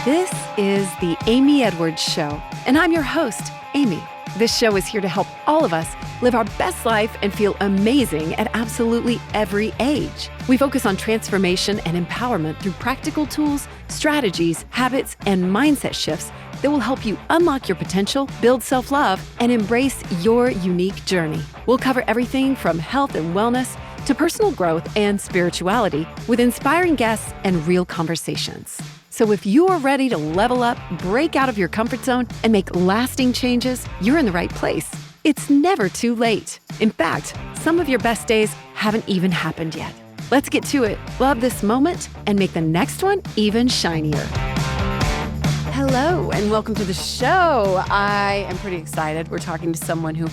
This is the Amy Edwards Show, and I'm your host, Amy. This show is here to help all of us live our best life and feel amazing at absolutely every age. We focus on transformation and empowerment through practical tools, strategies, habits, and mindset shifts that will help you unlock your potential, build self-love, and embrace your unique journey. We'll cover everything from health and wellness to personal growth and spirituality with inspiring guests and real conversations. So if you are ready to level up, break out of your comfort zone, and make lasting changes, you're in the right place. It's never too late. In fact, some of your best days haven't even happened yet. Let's get to it. Love this moment and make the next one even shinier. Hello, and welcome to the show. I am pretty excited. We're talking to someone who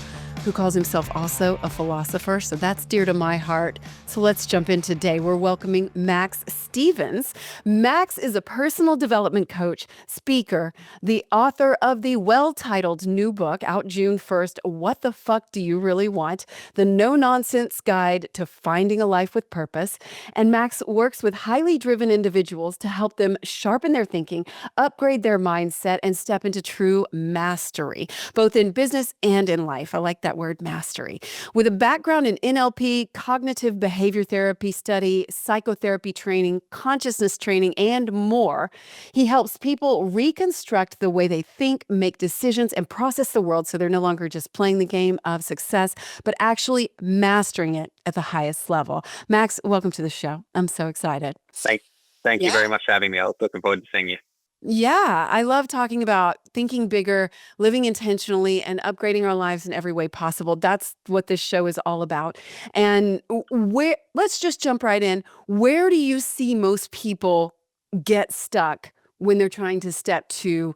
calls himself also a philosopher, so that's dear to my heart. So let's jump in today. We're welcoming Max Stevens. Max is a personal development coach, speaker, the author of the well-titled new book out June 1st, What the Fuck Do You Really Want? The No-Nonsense Guide to Finding a Life with Purpose. And Max works with highly driven individuals to help them sharpen their thinking, upgrade their mindset, and step into true mastery, both in business and in life. I like that word, mastery. With a background in NLP, cognitive behavior therapy study, psychotherapy training, consciousness training, and more, he helps people reconstruct the way they think, make decisions, and process the world so they're no longer just playing the game of success, but actually mastering it at the highest level. Max, welcome to the show. I'm so excited. Thank you very much for having me. I was looking forward to seeing you. Yeah, I love talking about thinking bigger, living intentionally, and upgrading our lives in every way possible. That's what this show is all about. And let's just jump right in. Where do you see most people get stuck when they're trying to step to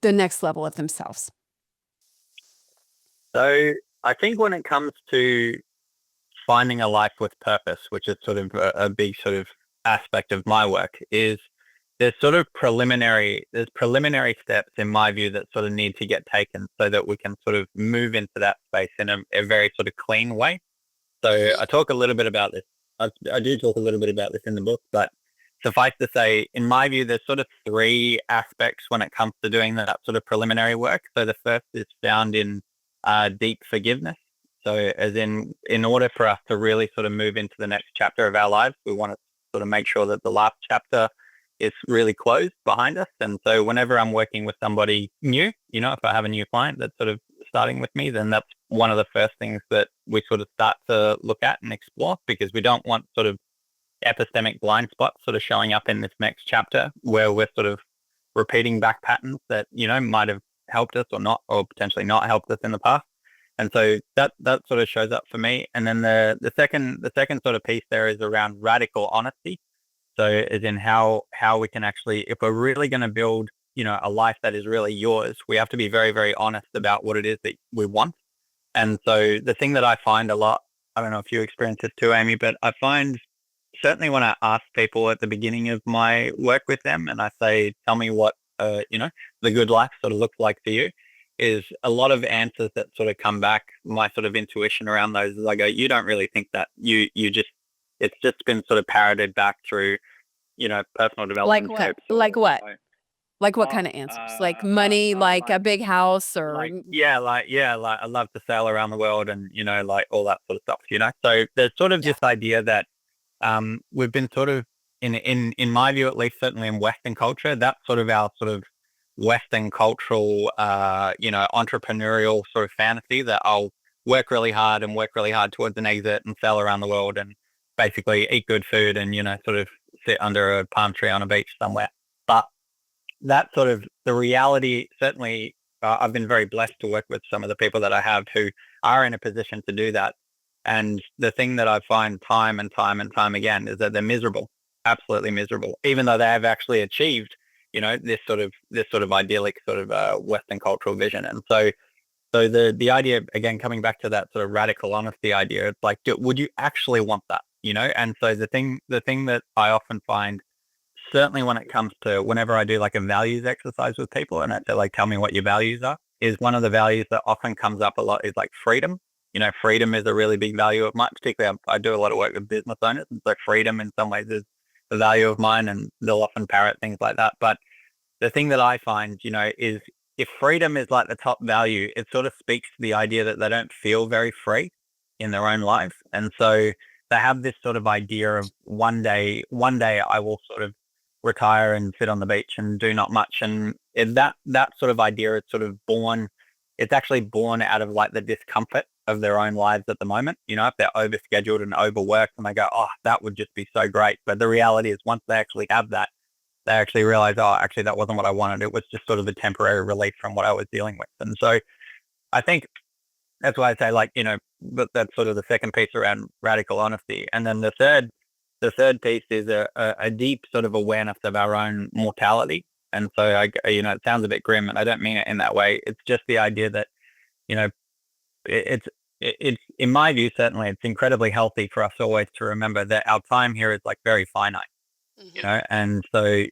the next level of themselves? So I think when it comes to finding a life with purpose, which is sort of a big sort of aspect of my work, is there's preliminary steps in my view that sort of need to get taken so that we can sort of move into that space in a very sort of clean way. So I talk a little bit about this. I do talk a little bit about this in the book, but suffice to say, in my view, there's sort of three aspects when it comes to doing that sort of preliminary work. So the first is found in deep forgiveness. So as in order for us to really sort of move into the next chapter of our lives, we want to sort of make sure that the last chapter is really closed behind us. And so whenever I'm working with somebody new, if I have a new client that's sort of starting with me, then that's one of the first things that we sort of start to look at and explore, because we don't want sort of epistemic blind spots sort of showing up in this next chapter where we're sort of repeating back patterns that, might have helped us or not, or potentially not helped us in the past. And so that sort of shows up for me. And then the second sort of piece there is around radical honesty. So as in how we can actually, if we're really going to build, a life that is really yours, we have to be very, very honest about what it is that we want. And so the thing that I find a lot, I don't know if you experience this too, Amy, but I find certainly when I ask people at the beginning of my work with them and I say, tell me what, the good life sort of looks like for you, is a lot of answers that sort of come back. My sort of intuition around those is I go, you don't really think that. It's just been sort of parroted back through, personal development. Like what? Like what kind of answers? Like money, like a big house, or like I love to sail around the world and, like all that sort of stuff, So there's sort of this idea that we've been sort of in my view, at least certainly in Western culture, that's sort of our sort of Western cultural, entrepreneurial sort of fantasy that I'll work really hard towards an exit and sail around the world and basically eat good food and, sort of sit under a palm tree on a beach somewhere. But that sort of the reality, certainly I've been very blessed to work with some of the people that I have who are in a position to do that. And the thing that I find time and time and time again is that they're miserable, absolutely miserable, even though they have actually achieved, this sort of idyllic sort of Western cultural vision. And so the idea, again, coming back to that sort of radical honesty idea, it's like, would you actually want that? And so the thing that I often find, certainly when it comes to whenever I do like a values exercise with people and I say like, tell me what your values are, is one of the values that often comes up a lot is like freedom. Freedom is a really big value of mine, particularly I do a lot of work with business owners. And so freedom in some ways is the value of mine, and they'll often parrot things like that. But the thing that I find, is if freedom is like the top value, it sort of speaks to the idea that they don't feel very free in their own lives. And so they have this sort of idea of one day I will sort of retire and sit on the beach and do not much. And that sort of idea is sort of it's actually born out of like the discomfort of their own lives at the moment. If they're overscheduled and overworked and they go, oh, that would just be so great. But the reality is once they actually have that, they actually realize, oh, actually, that wasn't what I wanted. It was just sort of a temporary relief from what I was dealing with. And so I think that's why I say, like, but that's sort of the second piece around radical honesty. And then the third piece is a deep sort of awareness of our own mortality. And so it sounds a bit grim, and I don't mean it in that way. It's just the idea that, it's in my view, certainly it's incredibly healthy for us always to remember that our time here is like very finite. And so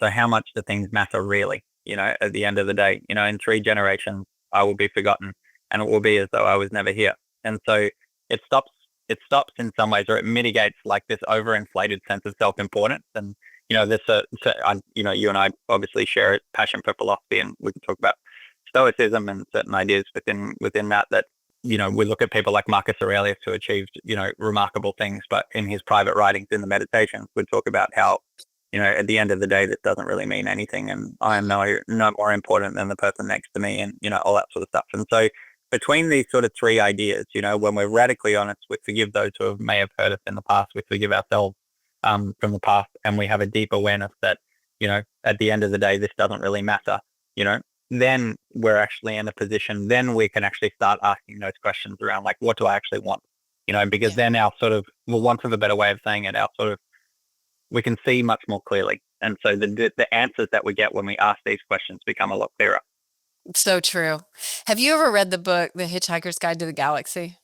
how much do things matter really, at the end of the day, in 3 generations, I will be forgotten and it will be as though I was never here. And so it stops in some ways, or it mitigates like this overinflated sense of self-importance. And, you and I obviously share a passion for philosophy, and we can talk about stoicism and certain ideas within that, we look at people like Marcus Aurelius who achieved, remarkable things, but in his private writings in the Meditations would talk about how, at the end of the day, this doesn't really mean anything. And I am no more important than the person next to me, and, all that sort of stuff. And so between these sort of 3 ideas, when we're radically honest, we forgive those who may have hurt us in the past, we forgive ourselves from the past, and we have a deep awareness that, at the end of the day, this doesn't really matter, then we're actually in a position, then we can actually start asking those questions around like, what do I actually want? Because then our sort of, well, want of a better way of saying it, we can see much more clearly. And so the answers that we get when we ask these questions become a lot clearer. So true. Have you ever read the book, The Hitchhiker's Guide to the Galaxy?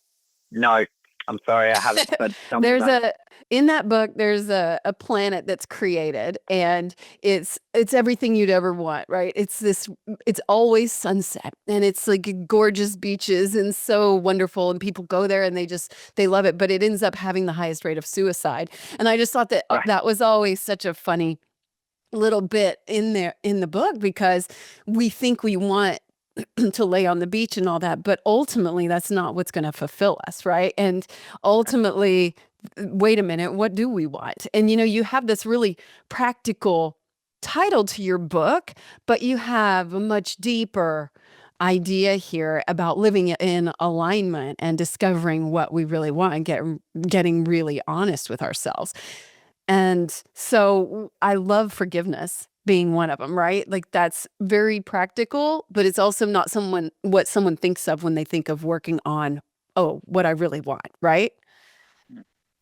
No, I'm sorry, I haven't. But tell me about it. In that book, there's a planet that's created, and it's everything you'd ever want, right? It's always sunset, and it's like gorgeous beaches and so wonderful, and people go there and they love it, but it ends up having the highest rate of suicide. And I just thought that Right. that was always such a funny little bit in there in the book, because we think we want to lay on the beach and all that, but ultimately that's not what's going to fulfill us, right? And ultimately, wait a minute, what do we want? And you have this really practical title to your book, but you have a much deeper idea here about living in alignment and discovering what we really want and getting really honest with ourselves. And so I love forgiveness being one of them, right? Like that's very practical, but it's also not what someone thinks of when they think of working on, oh, what I really want, right?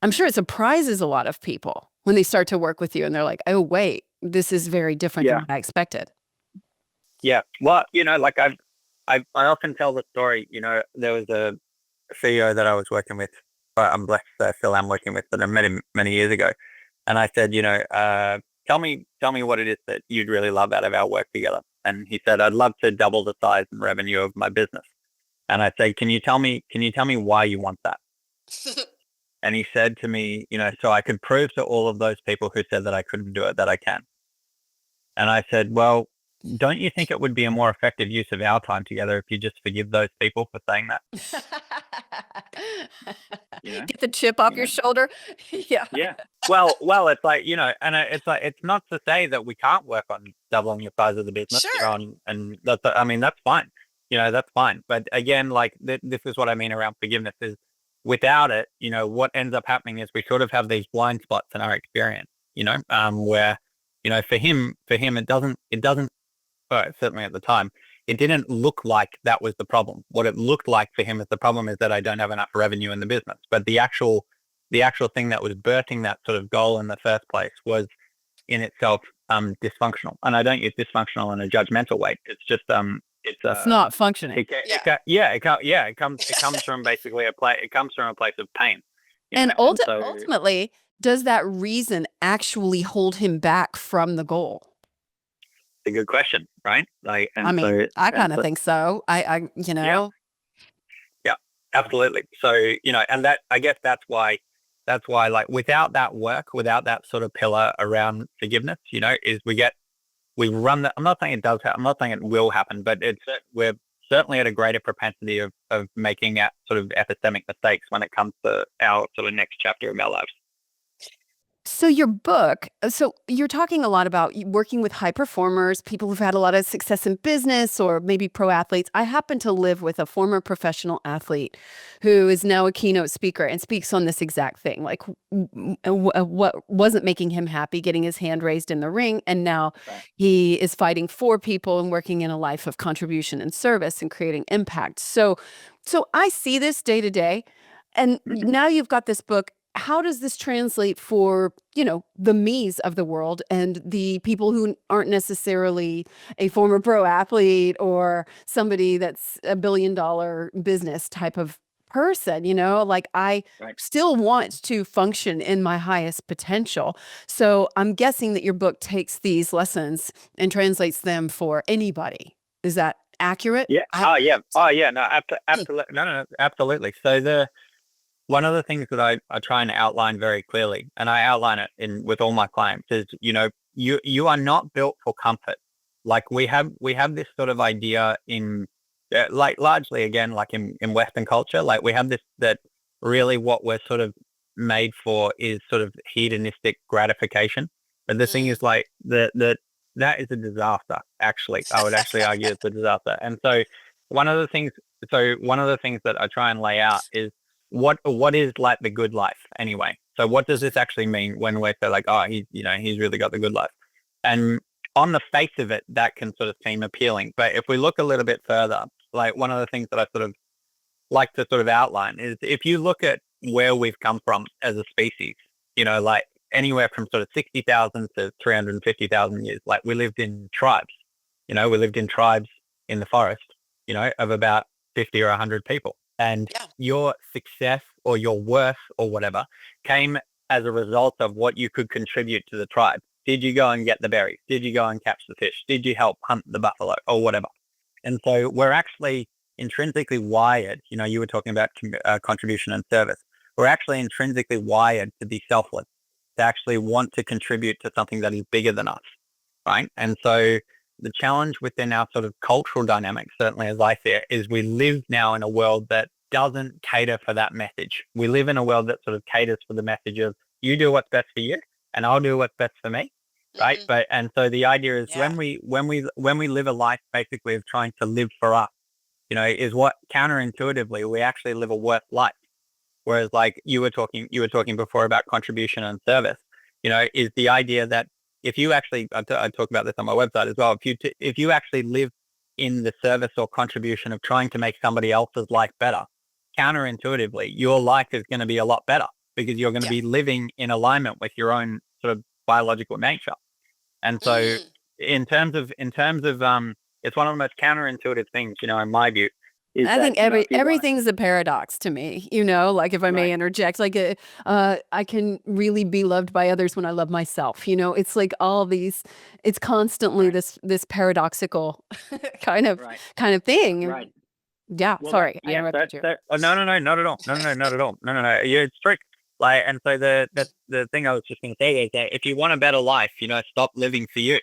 I'm sure it surprises a lot of people when they start to work with you and they're like, oh, wait, this is very different than Yeah. what I expected. Yeah. Well, like I often tell the story, there was a CEO that I was working with, I'm blessed to say I still am working with, but I met him many years ago. And I said, tell me what it is that you'd really love out of our work together. And he said, I'd love to double the size and revenue of my business. And I said, can you tell me why you want that? And he said to me, so I could prove to all of those people who said that I couldn't do it, that I can. And I said, well, don't you think it would be a more effective use of our time together if you just forgive those people for saying that? Get the chip off your shoulder. Yeah. Yeah. Well, it's like, and it's like, it's not to say that we can't work on doubling your size of the business, Sure. and that's fine. That's fine. But again, like this is what I mean around forgiveness is without it, what ends up happening is we sort of have these blind spots in our experience, where, for him, it doesn't, certainly at the time, it didn't look like that was the problem. What it looked like for him is the problem is that I don't have enough revenue in the business. But the actual thing that was birthing that sort of goal in the first place was in itself dysfunctional. And I don't use dysfunctional in a judgmental way. It's just It's not functioning. It comes from basically it comes from a place of pain. And And so ultimately, does that reason actually hold him back from the goal? it's a good question, right? Like, I mean, I kind of think so. Yeah. Yeah, absolutely. So, and that, I guess that's why like without that work, without that sort of pillar around forgiveness, is we get run that. I'm not saying it does happen. I'm not saying it will happen, but we're certainly at a greater propensity of making sort of epistemic mistakes when it comes to our sort of next chapter of our lives. So your book, so you're talking a lot about working with high performers, people who've had a lot of success in business or maybe pro athletes. I happen to live with a former professional athlete who is now a keynote speaker and speaks on this exact thing, like what wasn't making him happy, getting his hand raised in the ring. And now he is fighting for people and working in a life of contribution and service and creating impact. So I see this day to day. And now you've got this book. How does this translate for, the me's of the world and the people who aren't necessarily a former pro athlete or somebody that's a $1 billion business type of person, like I still want to function in my highest potential. So I'm guessing that your book takes these lessons and translates them for anybody. Is that accurate? Yeah. Oh, yeah. No, absolutely. No, absolutely. So one of the things that I try and outline very clearly, and I outline it with all my clients, is you are not built for comfort. Like we have this sort of idea in like largely again like in Western culture, like we have this that really what we're sort of made for is sort of hedonistic gratification. But the thing is like that is a disaster. Actually, I would actually argue it's a disaster. And so one of the things that I try and lay out is what is like the good life anyway? So what does this actually mean when we say like, oh, he's really got the good life? And on the face of it, that can sort of seem appealing. But if we look a little bit further, like one of the things that I sort of like to sort of outline is if you look at where we've come from as a species, like anywhere from sort of 60,000 to 350,000 years, like we lived in tribes, we lived in tribes in the forest, of about 50 or 100 people. And your success or your worth or whatever came as a result of what you could contribute to the tribe. Did you go and get the berries? Did you go and catch the fish? Did you help hunt the buffalo or whatever? And so we're actually intrinsically wired, you were talking about contribution and service. We're actually intrinsically wired to be selfless, to actually want to contribute to something that is bigger than us, right? And so the challenge within our sort of cultural dynamics, certainly as I see it, is we live now in a world that doesn't cater for that message. We live in a world that sort of caters for the message of you do what's best for you and I'll do what's best for me, right? And so the idea is when we live a life basically of trying to live for us, is what counterintuitively we actually live a worth life. Whereas like you were talking before about contribution and service, is the idea that if you actually, I talk about this on my website as well. If you actually live in the service or contribution of trying to make somebody else's life better, counterintuitively, your life is going to be a lot better because you're going to be living in alignment with your own sort of biological nature. And so, in terms of, it's one of the most counterintuitive things, in my view. I think everything's a paradox to me, like if I may interject, like I can really be loved by others when I love myself. It's like all these, it's constantly this paradoxical kind of thing. Right. Yeah. Well, sorry, I interrupted you. No, not at all. No, not at all. No. It's strict. Like, and so the thing I was just going to say is that if you want a better life, stop living for you.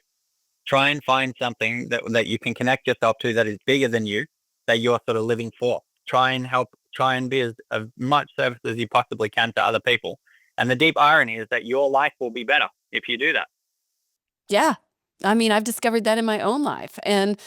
Try and find something that you can connect yourself to that is bigger than you, that you're sort of living for. Try and be as much service as you possibly can to other people. And the deep irony is that your life will be better if you do that. Yeah. I mean, I've discovered that in my own life and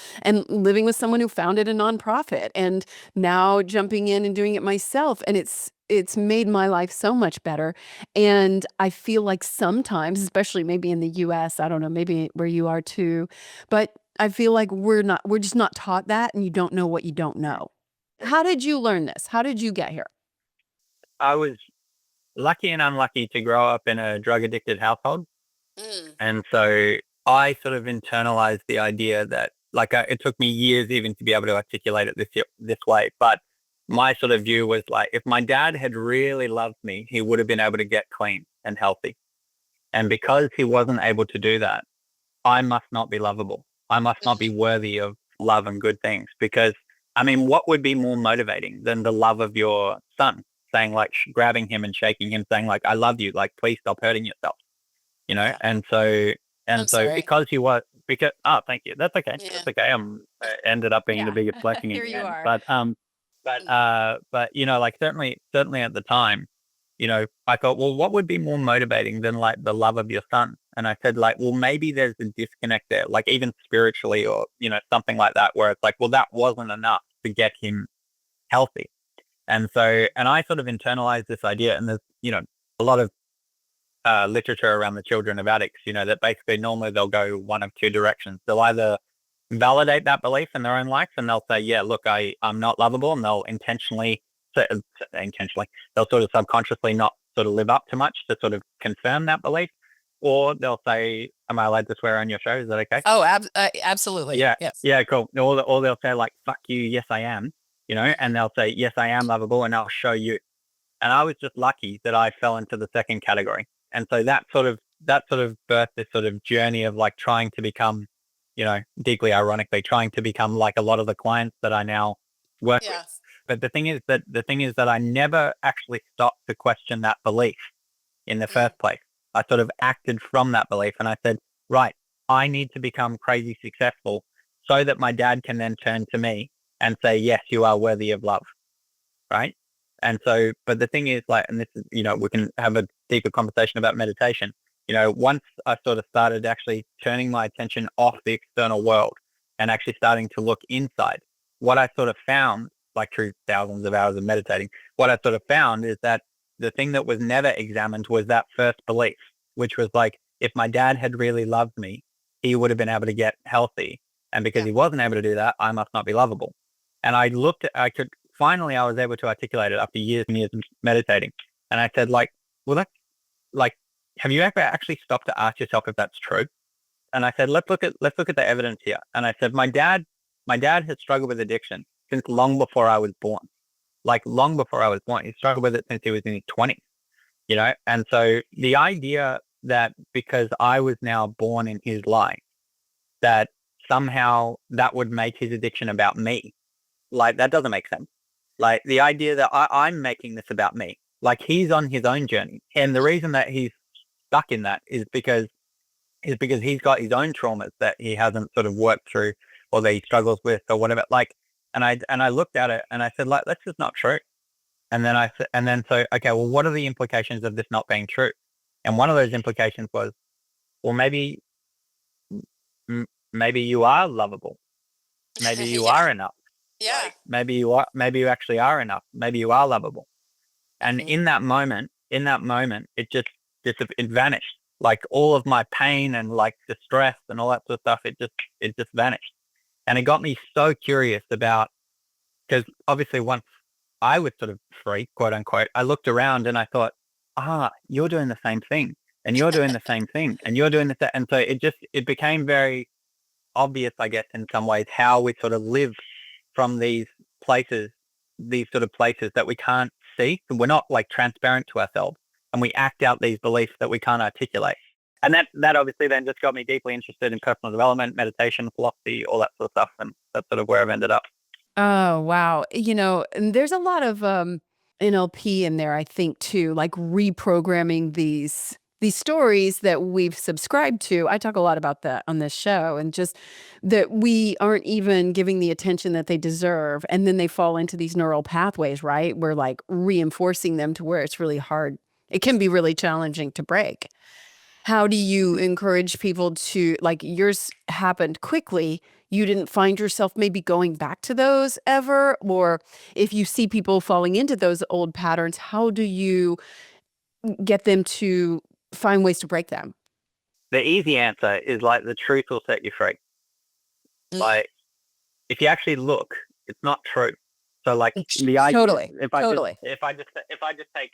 living with someone who founded a nonprofit and now jumping in and doing it myself. And it's made my life so much better. And I feel like sometimes, especially maybe in the US, I don't know, maybe where you are too, but I feel like we're just not taught that, and you don't know what you don't know. How did you learn this? How did you get here? I was lucky and unlucky to grow up in a drug addicted household. And so I sort of internalized the idea that it took me years even to be able to articulate it this way. But my sort of view was like, if my dad had really loved me, he would have been able to get clean and healthy. And because he wasn't able to do that, I must not be lovable. I must not be worthy of love and good things, because what would be more motivating than the love of your son saying like grabbing him and shaking him saying like, I love you, like, please stop hurting yourself, And so because he was, thank you. That's okay. Yeah. That's okay. I ended up being the biggest blessing in Here the you end. are. But like certainly at the time, I thought, well, what would be more motivating than like the love of your son? And I said, like, well, maybe there's a disconnect there, like even spiritually or, something like that, where it's like, well, that wasn't enough to get him healthy. And I sort of internalized this idea, and there's, a lot of literature around the children of addicts, that basically normally they'll go one of two directions. They'll either validate that belief in their own life and they'll say, yeah, look, I'm not lovable. And they'll they'll sort of subconsciously not sort of live up to much to sort of confirm that belief. Or they'll say, am I allowed to swear on your show? Is that okay? Oh, absolutely. Yeah. Yes. Yeah, cool. Or they'll say like, fuck you, yes, I am, and they'll say, yes, I am lovable and I'll show you. And I was just lucky that I fell into the second category. And so that sort of birthed this sort of journey of like trying to become, deeply ironically, trying to become like a lot of the clients that I now work with. Yes. But the thing is that I never actually stopped to question that belief in the first place. I sort of acted from that belief and I said, right, I need to become crazy successful so that my dad can then turn to me and say, yes, you are worthy of love. Right. And so, but the thing is like, and this is, we can have a deeper conversation about meditation. Once I sort of started actually turning my attention off the external world and actually starting to look inside, what I sort of found, like through thousands of hours of meditating, what I sort of found is that the thing that was never examined was that first belief, which was like, if my dad had really loved me, he would have been able to get healthy. And because he wasn't able to do that, I must not be lovable. And I was able to articulate it after years and years of meditating. And I said, like, well, that's like, have you ever actually stopped to ask yourself if that's true? And I said, let's look at the evidence here. And I said, my dad has struggled with addiction since long before I was born. Like long before I was born, he struggled with it since he was in his 20s, And so the idea that because I was now born in his life, that somehow that would make his addiction about me, like that doesn't make sense. Like the idea that I'm making this about me, like he's on his own journey. And the reason that he's stuck in that is because he's got his own traumas that he hasn't sort of worked through or that he struggles with or whatever. Like, and I looked at it and I said, like, that's just not true. And then so, okay, well, what are the implications of this not being true? And one of those implications was, well, maybe you are lovable. Maybe you are enough. Yeah. Like, maybe you actually are enough. Maybe you are lovable. And in that moment, it vanished. Like all of my pain and like distress and all that sort of stuff, it just vanished. And it got me so curious about, because obviously once I was sort of free, quote unquote, I looked around and I thought, you're doing the same thing and you're doing the same thing and you're doing the and so it became very obvious, I guess, in some ways, how we sort of live from these sort of places that we can't see. We're not like transparent to ourselves and we act out these beliefs that we can't articulate. And that obviously then just got me deeply interested in personal development, meditation, philosophy, all that sort of stuff. And that's sort of where I've ended up. Oh, wow. And there's a lot of NLP in there, I think, too, like reprogramming these stories that we've subscribed to. I talk a lot about that on this show, and just that we aren't even giving the attention that they deserve. And then they fall into these neural pathways, right? We're like reinforcing them to where it's really hard. It can be really challenging to break. How do you encourage people to, like, yours happened quickly? You didn't find yourself maybe going back to those ever? Or if you see people falling into those old patterns, how do you get them to find ways to break them? The easy answer is like the truth will set you free. Like if you actually look, it's not true. So like the idea, Totally. if I just take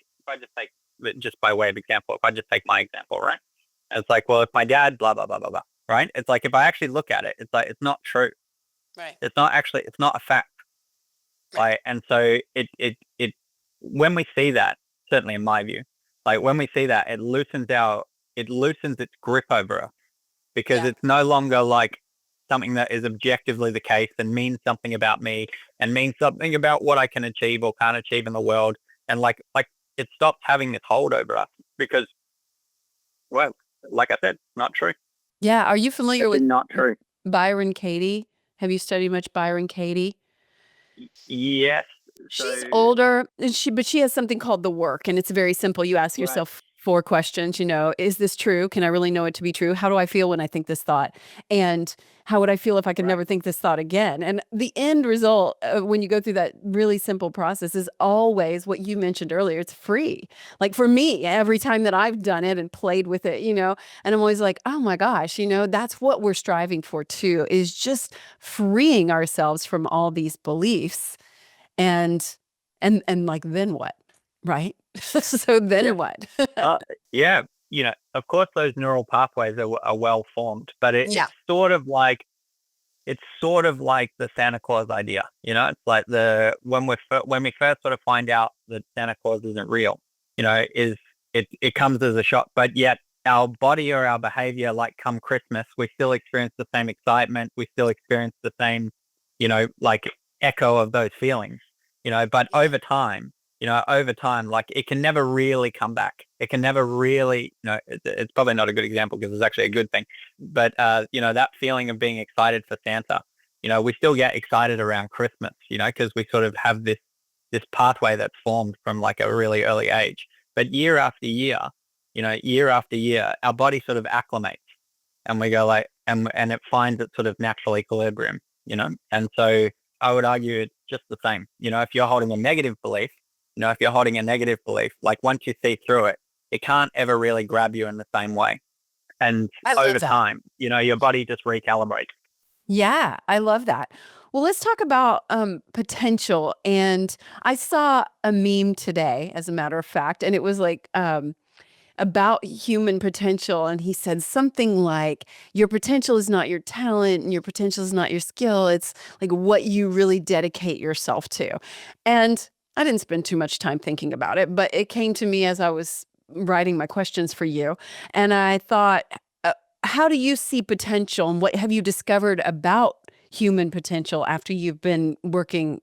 just by way of example, if I just take my example, right? It's like, well, if my dad, blah, blah, blah, blah, blah, right? It's like, if I actually look at it, it's like, it's not true. Right. It's not a fact. Right. Like, and so it, when we see that, certainly in my view, like when we see that, it loosens its grip over us because it's no longer like something that is objectively the case and means something about me and means something about what I can achieve or can't achieve in the world. And like it stops having this hold over us because, well, like I said, not true. Yeah. Are you familiar It's with not true. Byron Katie? Have you studied much Byron Katie? Yes. She's So, older, and but she has something called the work, and it's very simple. You ask right. yourself 4 questions, is this true? Can I really know it to be true? How do I feel when I think this thought? And how would I feel if I could Right. never think this thought again? And the end result, when you go through that really simple process, is always what you mentioned earlier. It's free. Like for me, every time that I've done it and played with it, and I'm always like, oh my gosh, that's what we're striving for too, is just freeing ourselves from all these beliefs and like, then what? Right? So Yeah. then what? Yeah. Of course, those neural pathways are well formed, but Yeah. it's sort of like the Santa Claus idea. It's like when we first sort of find out that Santa Claus isn't real, is it comes as a shock, but yet our body or our behavior, like come Christmas, we still experience the same excitement. We still experience the same, like echo of those feelings, but over time, like it can never really come back. It can never really, it's probably not a good example because it's actually a good thing. But, that feeling of being excited for Santa, we still get excited around Christmas, because we sort of have this pathway that's formed from like a really early age. But year after year, our body sort of acclimates and we go like, and it finds its sort of natural equilibrium, And so I would argue it's just the same. If you're holding a negative belief, like once you see through it, it can't ever really grab you in the same way. And I over love that. time, your body just recalibrates. Yeah, I love that. Well, let's talk about potential. And I saw a meme today, as a matter of fact, and it was like about human potential. And he said something like, your potential is not your talent, and your potential is not your skill. It's like what you really dedicate yourself to. And I didn't spend too much time thinking about it, but it came to me as I was writing my questions for you. And I thought, how do you see potential, and what have you discovered about human potential after you've been working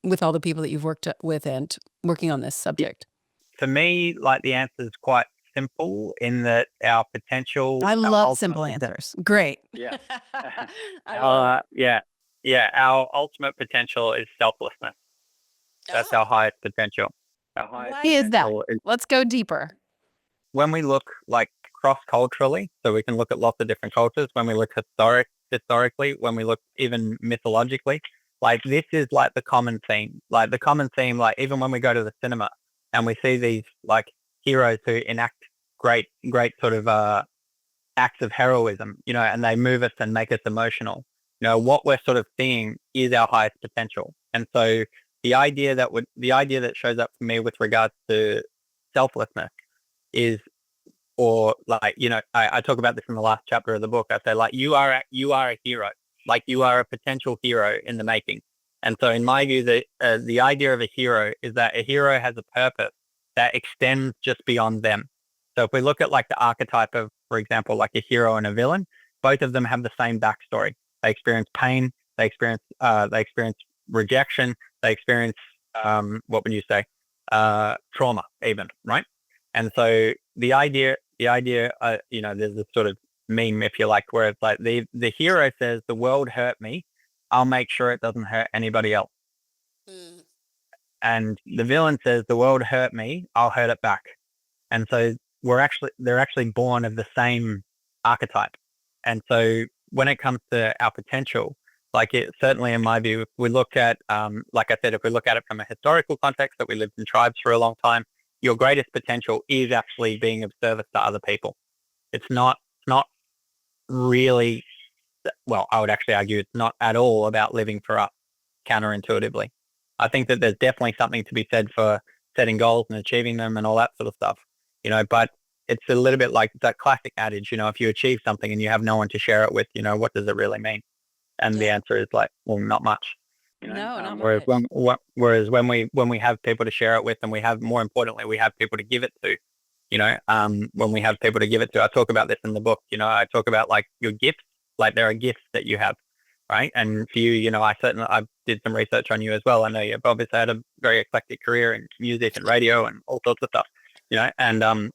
with all the people that you've worked with and working on this subject? For me, like the answer is quite simple in that our potential, I our love ultimate simple potential. answers. Great. Yeah. I love it. Our ultimate potential is selflessness. That's our Oh, highest potential. Our highest why is that? potential is Let's go deeper. when we look like cross culturally, so we can look at lots of different cultures. When we look historically, when we look even mythologically, like this is like the common theme. Like the common theme, like even when we go to the cinema and we see these like heroes who enact great sort of acts of heroism, and they move us and make us emotional. What we're sort of seeing is our highest potential. And so the idea that shows up for me with regards to selflessness is, or like, I talk about this in the last chapter of the book. I say like, you are a hero, like you are a potential hero in the making. And so in my view, the idea of a hero is that a hero has a purpose that extends just beyond them. So if we look at like the archetype of, for example, like a hero and a villain, both of them have the same backstory. They experience pain, they experience rejection, they experience, what would you say, trauma even, right? And so there's this sort of meme, if you like, where it's like the hero says, the world hurt me, I'll make sure it doesn't hurt anybody else. Mm. And the villain says, the world hurt me, I'll hurt it back. And so they're actually born of the same archetype. And so when it comes to our potential, like it certainly in my view, if we look at, like I said, if we look at it from a historical context, that we lived in tribes for a long time, your greatest potential is actually being of service to other people. It's not really, well, I would actually argue it's not at all about living for us counterintuitively. I think that there's definitely something to be said for setting goals and achieving them and all that sort of stuff, but it's a little bit like that classic adage, if you achieve something and you have no one to share it with, what does it really mean? And the Yeah. answer is like, well, not much. No, not Whereas much. when we have people to share it with, and we have, more importantly, we have people to give it to, when we have people to give it to, I talk about this in the book, I talk about like your gifts, like there are gifts that you have, right? And for you, I did some research on you as well. I know you've obviously had a very eclectic career in music and radio and all sorts of stuff, and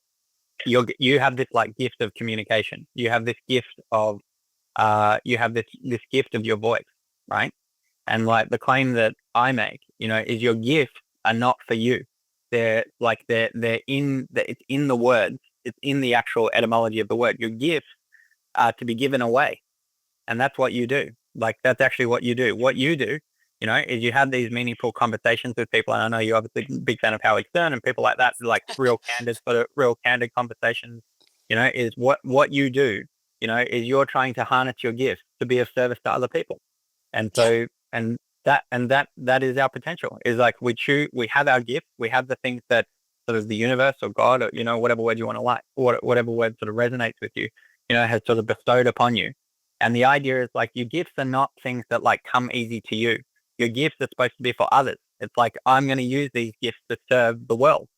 you have this like gift of communication. You have this gift of this gift of your voice, right? And like the claim that I make, is your gifts are not for you. It's in the words. It's in the actual etymology of the word. Your gifts are to be given away. And that's what you do. Like, that's actually what you do. What you do, is you have these meaningful conversations with people. And I know you're obviously a big fan of Howard Stern and people like that, like real candid conversations, is what you do, is you're trying to harness your gifts to be of service to other people. And so, and that is our potential, is like we have our gifts, we have the things that sort of the universe or God or, whatever word you want to like, or whatever word sort of resonates with you, has sort of bestowed upon you. And the idea is like your gifts are not things that like come easy to you. Your gifts are supposed to be for others. It's like, I'm going to use these gifts to serve the world.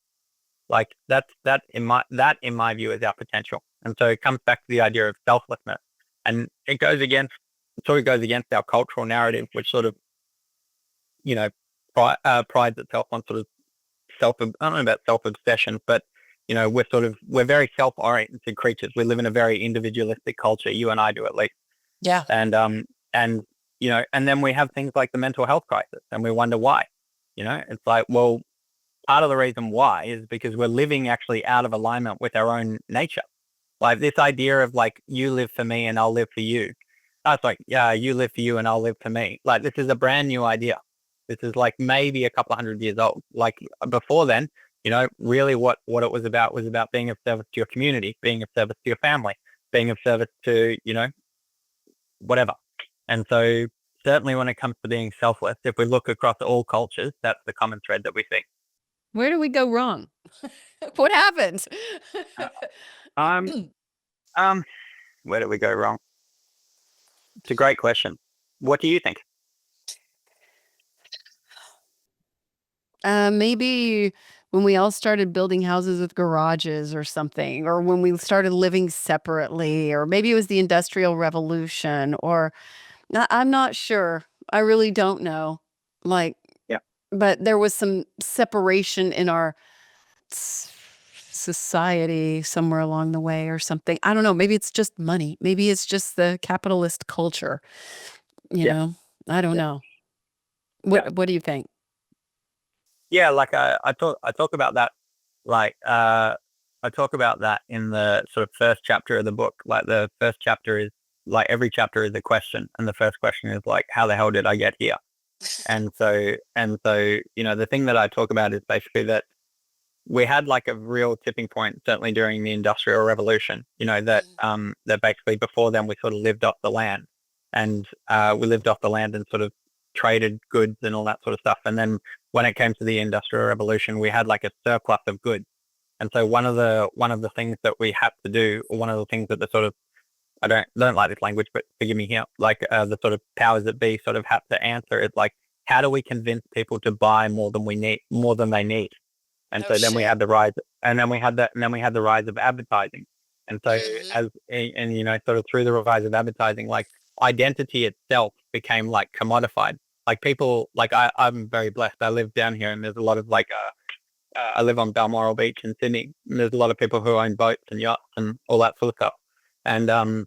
Like that in my view is our potential. And so it comes back to the idea of selflessness, and it goes against our cultural narrative, which sort of, prides itself on sort of I don't know about self-obsession, but we're very self-oriented creatures. We live in a very individualistic culture. You and I do, at least. Yeah. And and then we have things like the mental health crisis, and we wonder why. It's like, well, part of the reason why is because we're living actually out of alignment with our own nature. Like this idea of like, you live for me and I'll live for you. It's like, yeah, you live for you and I'll live for me. Like, this is a brand new idea. This is like maybe a couple of 100 years old. Like before then, really what it was about being of service to your community, being of service to your family, being of service to, whatever. And so certainly when it comes to being selfless, if we look across all cultures, that's the common thread that we see. Where do we go wrong? What happened? Where do we go wrong? It's a great question. What do you think? Maybe when we all started building houses with garages or something, or when we started living separately, or maybe it was the Industrial Revolution, or I'm not sure. I really don't know. Like, Yeah. but there was some separation in our society somewhere along the way or something. I don't know. Maybe it's just money. Maybe it's just the capitalist culture. Yeah. I don't Yeah. know. What do you think? Yeah, like I talk about that, like I talk about that in the sort of first chapter of the book. Like the first chapter is like, every chapter is a question, and the first question is like, how the hell did I get here? And so the thing that I talk about is basically that we had like a real tipping point, certainly during the Industrial Revolution. That basically before then we sort of lived off the land, and we lived off the land and sort of traded goods and all that sort of stuff. And then when it came to the Industrial Revolution, we had like a surplus of goods. And so one of the things that we had to do, or one of the things that the sort of, I don't like this language, but forgive me here, like the sort of powers that be sort of have to answer is like, how do we convince people to buy more than they need? And so then we had the rise, and then we had the rise of advertising. And so sort of through the rise of advertising, like identity itself became like commodified. Like people, like I'm very blessed. I live down here, and there's a lot of like, I live on Balmoral Beach in Sydney, and there's a lot of people who own boats and yachts and all that sort of stuff. And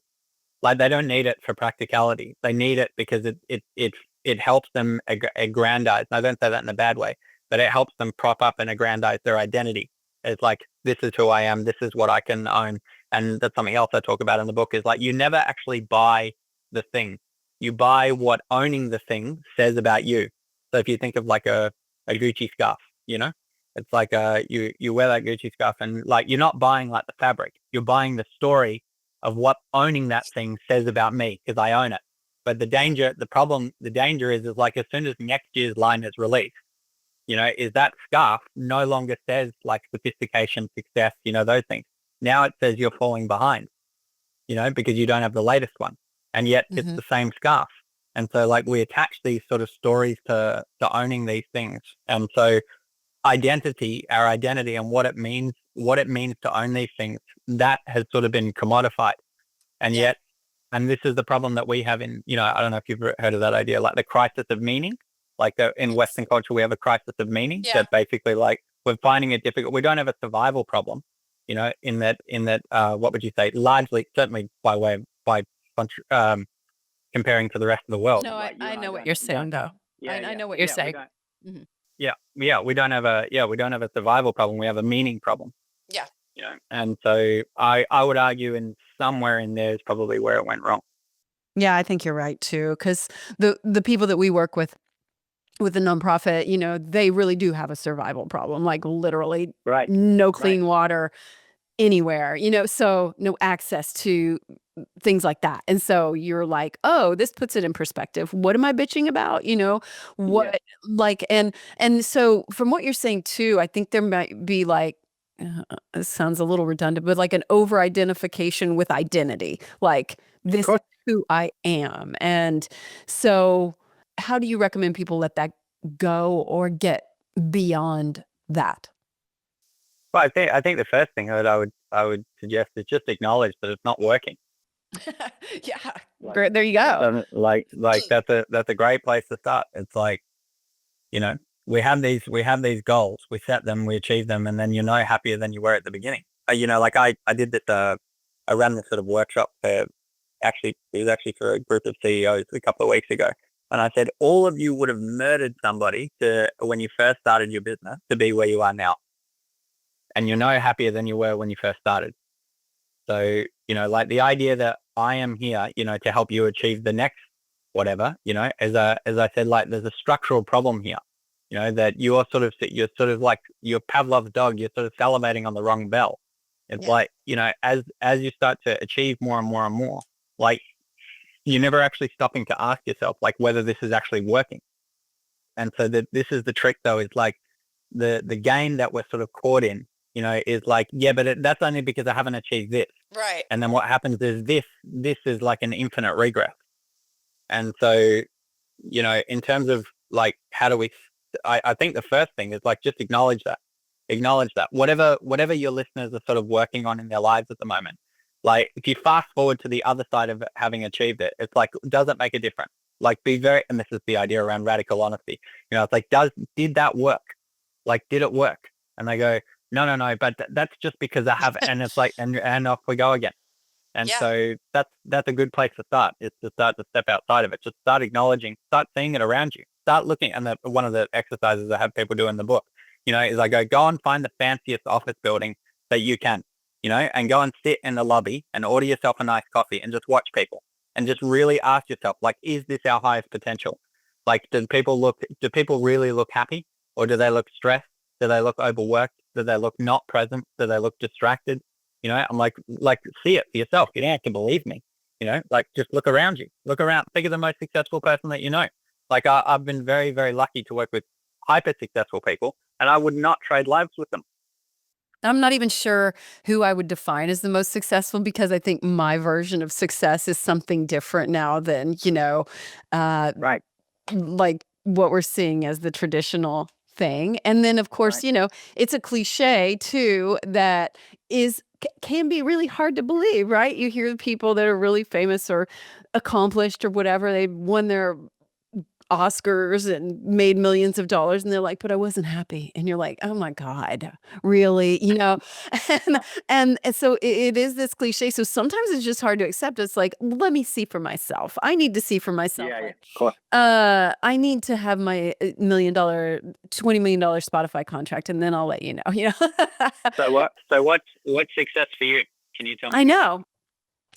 like they don't need it for practicality. They need it because it helps them aggrandize. And I don't say that in a bad way, but it helps them prop up and aggrandize their identity. It's like, this is who I am. This is what I can own. And that's something else I talk about in the book, is like, you never actually buy the thing. You buy what owning the thing says about you. So if you think of like a Gucci scarf, it's like you wear that Gucci scarf, and like, you're not buying like the fabric. You're buying the story of what owning that thing says about me, because I own it. But the danger is like, as soon as next year's line is released, is that scarf no longer says like sophistication, success, those things. Now it says you're falling behind, because you don't have the latest one. And yet it's the same scarf. And so like, we attach these sort of stories to owning these things. And so our identity and what it means to own these things, that has sort of been commodified. And yet, and this is the problem that we have in, I don't know if you've heard of that idea, like the crisis of meaning. Like in Western culture, we have a crisis of meaning that basically, like, we're finding it difficult. We don't have a survival problem. in that what would you say? Largely, certainly by comparing to the rest of the world. No, Like, I know what you're saying though. I know what you're saying. Mhm. We don't have a survival problem. We have a meaning problem. Yeah. And so I would argue in somewhere in there is probably where it went wrong. Yeah, I think you're right too, because the people that we work with the nonprofit, they really do have a survival problem, like literally Right. no clean water anywhere, so no access to things like that. And so you're like, oh, this puts it in perspective. What am I bitching about? What like and so from what you're saying too, I think there might be like it sounds a little redundant, but like an over identification with identity. Like this is who I am. And so how do you recommend people let that go or get beyond that? Well, I think the first thing that I would suggest is just acknowledge that it's not working. Yeah. Great. There you go. Like that's a great place to start. It's like, we have these goals, we set them, we achieve them, and then happier than you were at the beginning. Like I did this. I ran this sort of workshop. It was actually for a group of CEOs a couple of weeks ago, and I said all of you would have murdered somebody when you first started your business to be where you are now, and you're happier than you were when you first started. So like the idea that I am here, to help you achieve the next whatever, as I said, like there's a structural problem here. That you're sort of like your Pavlov's dog, you're sort of salivating on the wrong bell. It's like, as you start to achieve more and more and more, like you're never actually stopping to ask yourself like whether this is actually working. And so this is the trick though, is like the game that we're sort of caught in, is like, yeah, but that's only because I haven't achieved this. Right. And then what happens is this is like an infinite regress. And so, in terms of like, how do we, I think the first thing is like, just acknowledge that, whatever your listeners are sort of working on in their lives at the moment. Like if you fast forward to the other side of having achieved it, it's like, does it make a difference? Like and this is the idea around radical honesty. It's like, did that work? Like, did it work? And they go, no, but that's just because I have, and it's like, and off we go again. And so that's a good place to start, is to start to step outside of it. Just start acknowledging, start seeing it around you, start looking. And one of the exercises I have people do in the book, is I go and find the fanciest office building that you can, and go and sit in the lobby and order yourself a nice coffee and just watch people and just really ask yourself, like, is this our highest potential? Like, do people really look happy, or do they look stressed? Do they look overworked? Do they look not present? Do they look distracted? I'm like, see it for yourself. You don't have to believe me, like just look around you, think of the most successful person that you know. Like I've been very, very lucky to work with hyper successful people, and I would not trade lives with them. I'm not even sure who I would define as the most successful, because I think my version of success is something different now than, Right. like what we're seeing as the traditional thing. And then, of course, it's a cliche too that can be really hard to believe, right? You hear people that are really famous or accomplished or whatever, they've won their Oscars and made millions of dollars, and they're like, but I wasn't happy. And you're like, oh my God, really? And so it is this cliche. So sometimes it's just hard to accept. It's like, let me see for myself. I need to see for myself. Yeah, like, of course. I need to have my $20 million Spotify contract, and then I'll let you know. So what's success for you? Can you tell me? I know.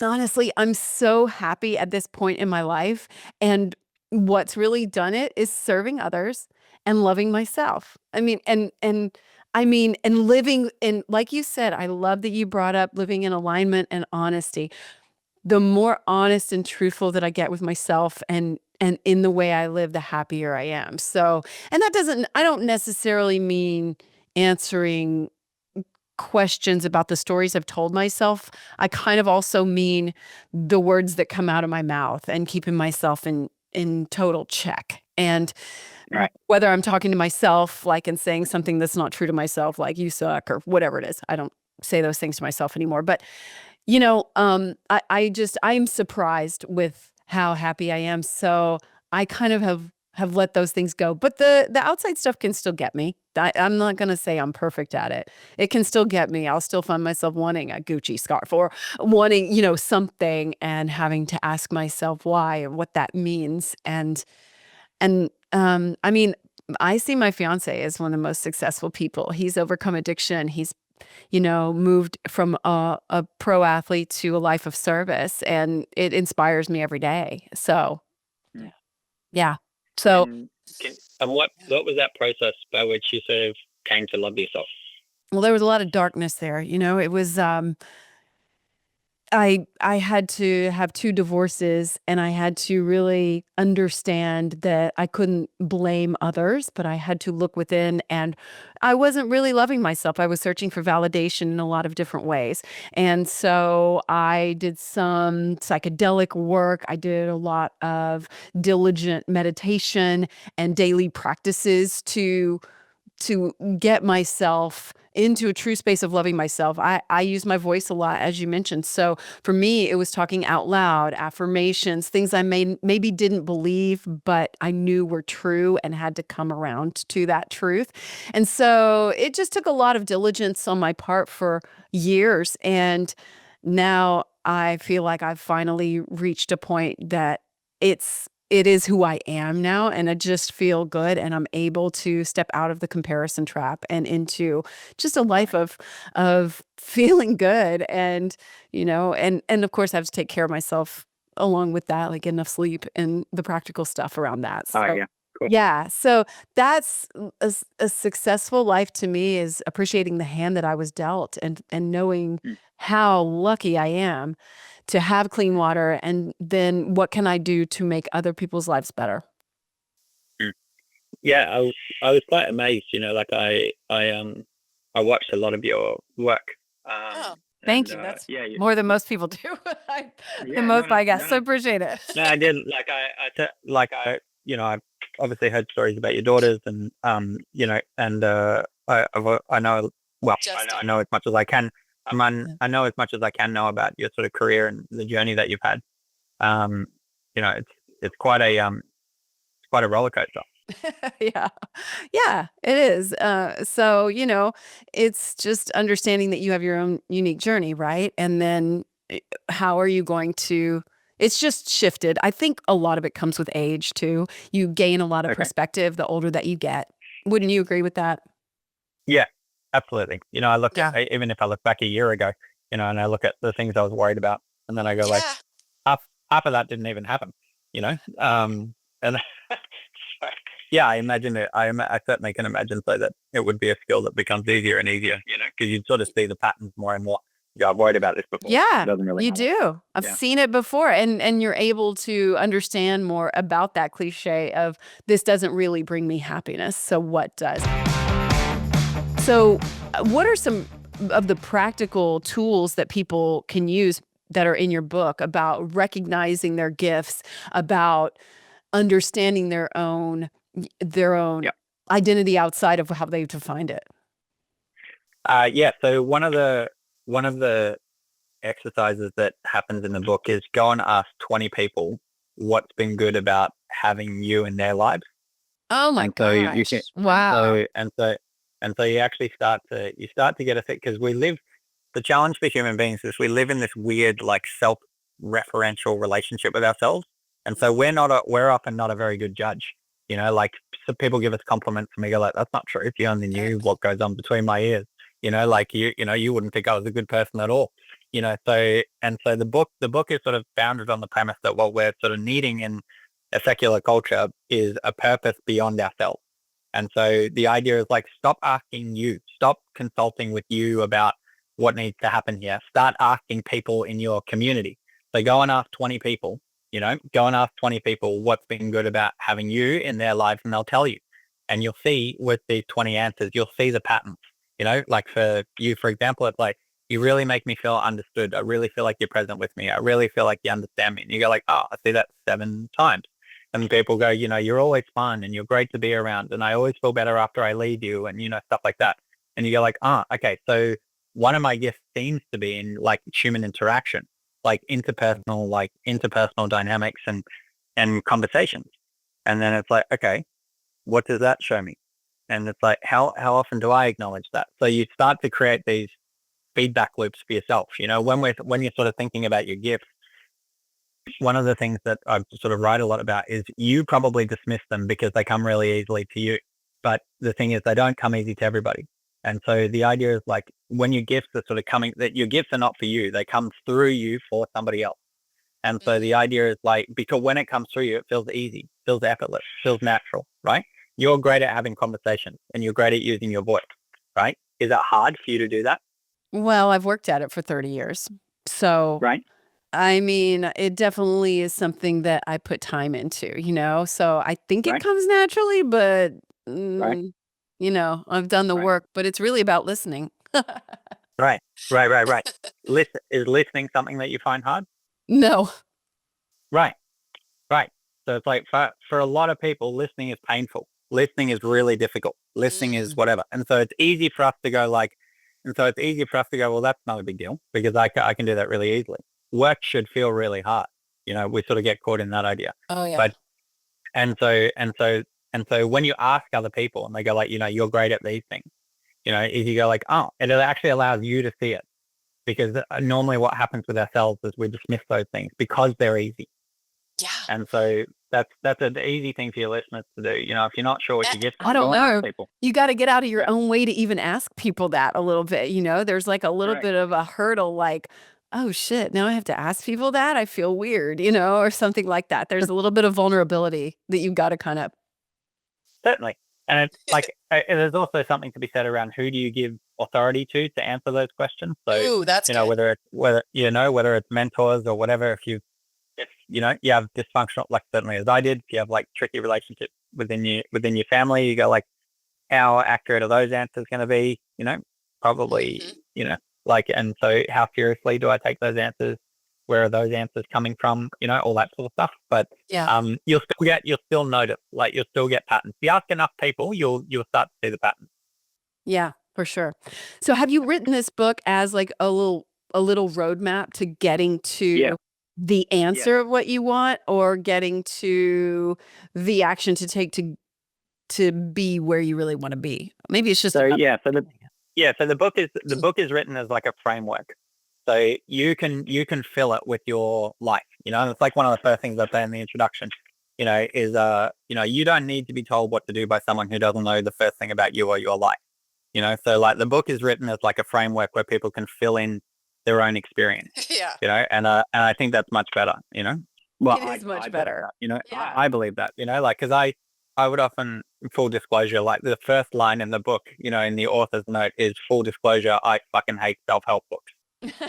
Honestly, I'm so happy at this point in my life. And what's really done it is serving others and loving myself. I mean, and living in, like you said, I love that you brought up living in alignment and honesty. The more honest and truthful that I get with myself and in the way I live, the happier I am. So, and I don't necessarily mean answering questions about the stories I've told myself. I kind of also mean the words that come out of my mouth and keeping myself in total check. And Right. whether I'm talking to myself, like, and saying something that's not true to myself, like you suck or whatever it is. I don't say those things to myself anymore. But, I'm surprised with how happy I am. So I kind of have have let those things go. But the outside stuff can still get me. I'm not going to say I'm perfect at it. It can still get me. I'll still find myself wanting a Gucci scarf or wanting, something, and having to ask myself why and what that means. And I mean, I see my fiance as one of the most successful people. He's overcome addiction. He's moved from a pro athlete to a life of service, and it inspires me every day. So, Mm. yeah. So, And what was that process by which you sort of came to love yourself? well, there was a lot of darkness there. It was I had to have 2 divorces, and I had to really understand that I couldn't blame others, but I had to look within, and I wasn't really loving myself. I was searching for validation in a lot of different ways. And so I did some psychedelic work. I did a lot of diligent meditation and daily practices to get myself into a true space of loving myself. I use my voice a lot, as you mentioned. So for me, it was talking out loud, affirmations, things I maybe didn't believe, but I knew were true and had to come around to that truth. And so it just took a lot of diligence on my part for years. And now I feel like I've finally reached a point that it is who I am now, and I just feel good, and I'm able to step out of the comparison trap and into just a life of feeling good. And and of course I have to take care of myself along with that, like enough sleep and the practical stuff around that. Oh, So yeah. Cool. yeah, so that's a successful life to me, is appreciating the hand that I was dealt, and knowing Mm. how lucky I am to have clean water, and then what can I do to make other people's lives better? Mm. Yeah, I was quite amazed. Like I watched a lot of your work. Oh, And thank you. That's yeah, more than most people do. Than yeah, most, I guess. So no, appreciate it. no, I did. Like I've obviously heard stories about your daughters, and and I know, well, I know as much as I can. Yeah. I know as much as I can know about your sort of career and the journey that you've had. Um, it's quite a roller coaster. Yeah. Yeah, it is. So, it's just understanding that you have your own unique journey, right? And then how are you going to it's just shifted. I think a lot of it comes with age too. You gain a lot of Okay. perspective the older that you get. Wouldn't you agree with that? Yeah, absolutely. I look at Yeah. even if I look back a year ago, and I look at the things I was worried about, and then I go like, Yeah. half of that didn't even happen. And so, yeah, I imagine it. I certainly can imagine so that it would be a skill that becomes easier and easier. Because you'd sort of see the patterns more and more. Yeah, I've worried about this before. It Yeah, doesn't really you matter. do. I've Yeah. seen it before, and you're able to understand more about that cliche of this doesn't really bring me happiness. So what does? So, what are some of the practical tools that people can use that are in your book about recognizing their gifts, about understanding their own Yeah. identity outside of how they've defined it? Yeah. So one of the exercises that happens in the book is go and ask 20 people what's been good about having you in their lives. Oh my And so you can, gosh. Wow. and so you actually start to get a thing, because the challenge for human beings is we live in this weird, like, self-referential relationship with ourselves. And so we're often not a very good judge. Like, so people give us compliments and we go like, that's not true. If you only knew what goes on between my ears, like you wouldn't think I was a good person at all. So the book is sort of founded on the premise that what we're sort of needing in a secular culture is a purpose beyond ourselves. And so the idea is like, stop consulting with you about what needs to happen here. Start asking people in your community. So go and ask 20 people, what's been good about having you in their lives, and they'll tell you. And you'll see with these 20 answers, you'll see the patterns. Like for you, for example, it's like, you really make me feel understood. I really feel like you're present with me. I really feel like you understand me. And you go like, oh, I see that 7 times. And people go, you're always fun and you're great to be around. And I always feel better after I leave you, and, stuff like that. And you go like, okay. So one of my gifts seems to be in, like, human interaction, like interpersonal dynamics and conversations. And then it's like, okay, what does that show me? And it's like, how often do I acknowledge that? So you start to create these feedback loops for yourself. When you're sort of thinking about your gifts, one of the things that I sort of write a lot about is you probably dismiss them because they come really easily to you. But the thing is, they don't come easy to everybody. And so the idea is like when your gifts are sort of coming, that your gifts are not for you, they come through you for somebody else. And so the idea is like, because when it comes through you, it feels easy, feels effortless, feels natural, right? You're great at having conversations and you're great at using your voice, right? Is it hard for you to do that? Well, I've worked at it for 30 years. So, Right. I mean, it definitely is something that I put time into, So I think it Right. comes naturally, but, Right. I've done the Right. work, but it's really about listening. Right. Right. Is listening something that you find hard? No. Right. Right. So it's like for a lot of people, listening is painful. Listening is really difficult. Listening is whatever. And so it's easy for us to go well, that's not a big deal because I can do that really easily. Work should feel really hard. We sort of get caught in that idea. Oh, yeah. But, and so when you ask other people and they go like, you're great at these things, if you go like, oh, it actually allows you to see it because normally what happens with ourselves is we dismiss those things because they're easy. Yeah. And so that's an easy thing for your listeners to do. If you're not sure what you get, I don't go and ask know. people. You got to get out of your Yeah. own way to even ask people that a little bit, There's like a little Right. bit of a hurdle, like, oh shit, now I have to ask people that? I feel weird, or something like that. There's a little bit of vulnerability that you've got to kind of. Certainly. And it's like there's also something to be said around who do you give authority to answer those questions. So Ooh, that's good. whether it's mentors or whatever, if you have dysfunctional, like certainly as I did, if you have like tricky relationships within your family, you go like, how accurate are those answers going to be? Probably, and so how seriously do I take those answers? Where are those answers coming from? All that sort of stuff. But Yeah. you'll still notice, like you'll still get patterns. If you ask enough people, you'll start to see the pattern. Yeah, for sure. So have you written this book as like a little roadmap to getting to the answer of what you want or getting to the action to take to be where you really want to be? Maybe it's just So about so the book is written as like a framework. So you can fill it with your life. It's like one of the first things I say in the introduction. Is you don't need to be told what to do by someone who doesn't know the first thing about you or your life. So like the book is written as like a framework where people can fill in their own experience. Yeah. And I think that's much better. Well, It is much I believe better. that, Yeah. I believe that. Like because I would often, full disclosure, like the first line in the book, in the author's note is full disclosure. I fucking hate self-help books.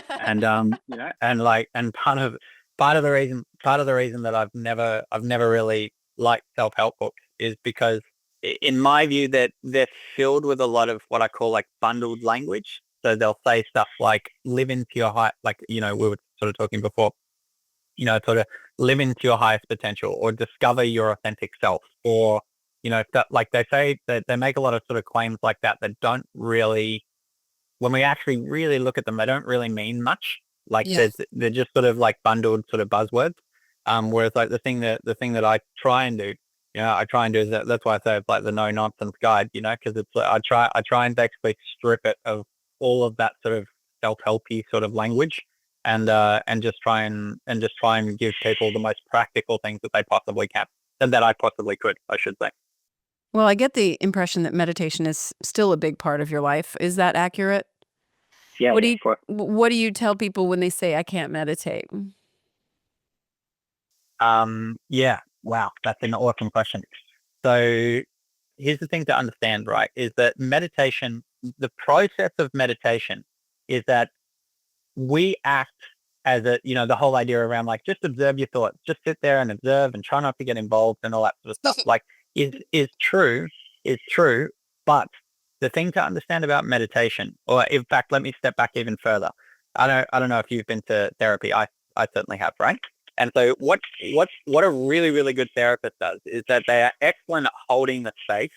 And and part of the reason that I've never really liked self-help books is because in my view that they're filled with a lot of what I call like bundled language. So they'll say stuff like live into your high, like we were sort of talking before, sort of live into your highest potential or discover your authentic self, or like they say that they make a lot of sort of claims like that don't really, when we actually really look at them, they don't really mean much. Like Yeah. they're just sort of like bundled sort of buzzwords. Whereas like the thing that I try and do, is that's why I say it's like the no nonsense guide, because it's like I try and basically strip it of all of that sort of self-helpy sort of language, and just try and give people the most practical things that they possibly can, and that I possibly could, I should say. Well, I get the impression that meditation is still a big part of your life. Is that accurate? Yeah. What do you what do you tell people when they say I can't meditate? Yeah. Wow. That's an awesome question. So here's the thing to understand, right? Is that meditation, the process of meditation is that we act as the whole idea around like, just observe your thoughts, just sit there and observe and try not to get involved and all that sort of stuff. Like is true, but the thing to understand about meditation, or in fact, let me step back even further. I don't know if you've been to therapy. I certainly have, right? And so what a really, really good therapist does is that they are excellent at holding the space,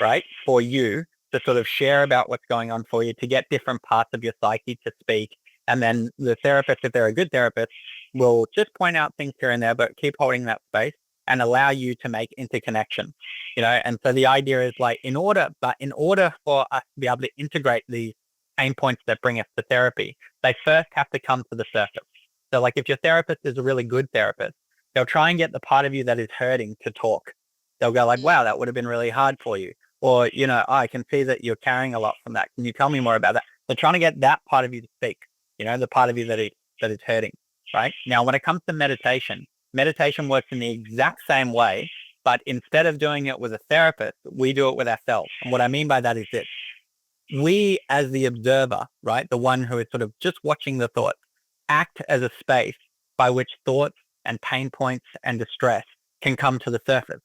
right, for you to sort of share about what's going on for you, to get different parts of your psyche to speak. And then the therapist, if they're a good therapist, will just point out things here and there, but keep holding that space. and allow you to make interconnection, and so the idea is like, in order for us to be able to integrate these pain points that bring us to therapy, they first have to come to the surface. So like, if your therapist is a really good therapist, they'll try and get the part of you that is hurting to talk. They'll go like, wow, that would have been really hard for you. Or, I can see that you're carrying a lot from that. Can you tell me more about that? They're trying to get that part of you to speak, the part of you that is hurting, right? Now, when it comes to meditation works in the exact same way, but instead of doing it with a therapist, we do it with ourselves. And what I mean by that is this: we, as the observer, right, the one who is sort of just watching the thoughts, act as a space by which thoughts and pain points and distress can come to the surface,